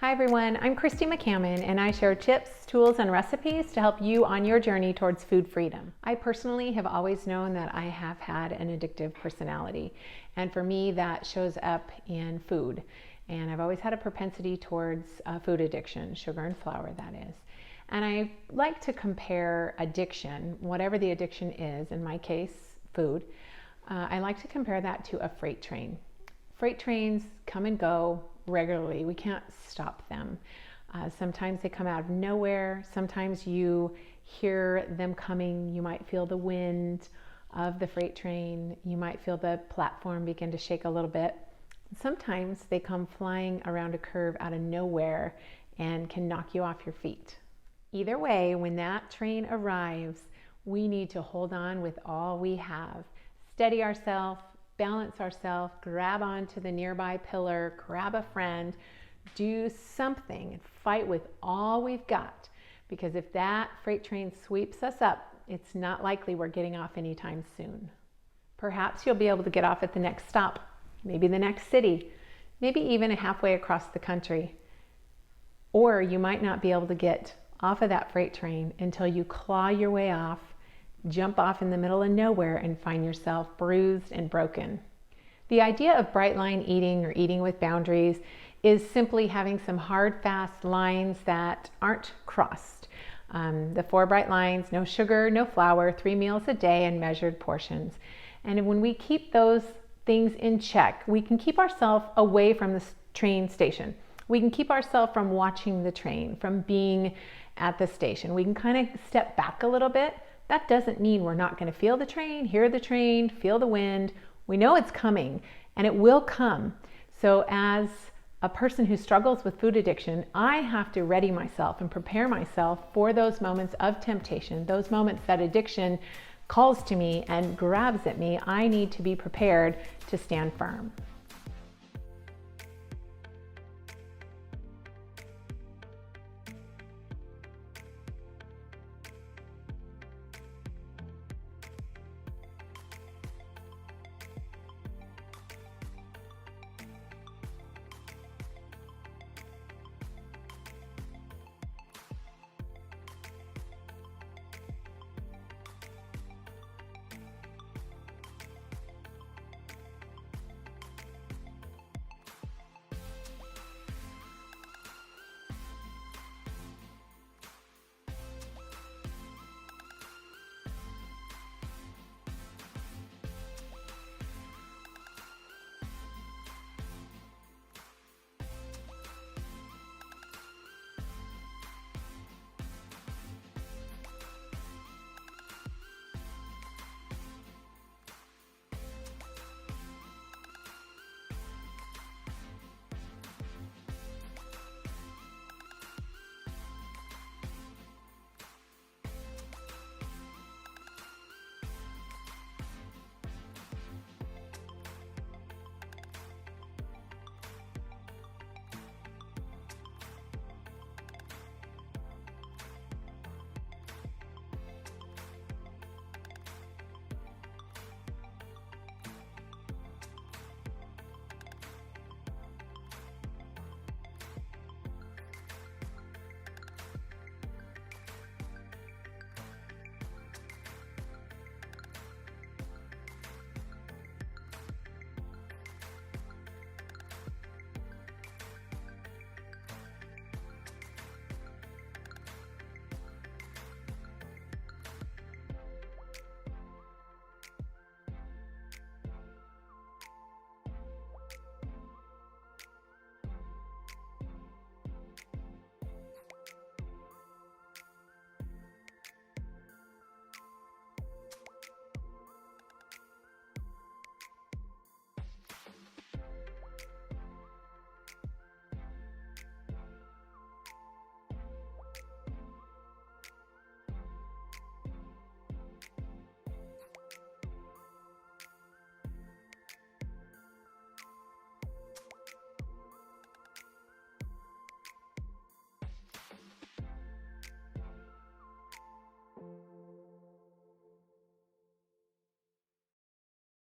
Hi everyone, I'm Christy McCammon and I share tips, tools, and recipes to help you on your journey towards food freedom. I personally have always known that I have had an addictive personality, and for me that shows up in food. And I've always had a propensity towards food addiction, sugar and flour that is. And I like to compare addiction, whatever the addiction is, in my case, food, I like to compare that to a freight train. Freight trains come and go regularly. We can't stop them. Sometimes they come out of nowhere. Sometimes you hear them coming. You might feel the wind of the freight train. You might feel the platform begin to shake a little bit. Sometimes they come flying around a curve out of nowhere and can knock you off your feet. Either way, when that train arrives, we need to hold on with all we have. Steady ourselves, balance ourselves, grab onto the nearby pillar, grab a friend, do something and fight with all we've got. Because if that freight train sweeps us up, it's not likely we're getting off anytime soon. Perhaps you'll be able to get off at the next stop, maybe the next city, maybe even halfway across the country. Or you might not be able to get off of that freight train until you claw your way off, jump off in the middle of nowhere and find yourself bruised and broken. The idea of bright line eating or eating with boundaries is simply having some hard, fast lines that aren't crossed. The 4 bright lines: no sugar, no flour, 3 meals a day, and measured portions. And when we keep those things in check, we can keep ourselves away from the train station. We can keep ourselves from watching the train, from being at the station. We can kind of step back a little bit. That doesn't mean we're not going to feel the train, hear the train, feel the wind. We know it's coming, and it will come. So as a person who struggles with food addiction, I have to ready myself and prepare myself for those moments of temptation, those moments that addiction calls to me and grabs at me. I need to be prepared to stand firm.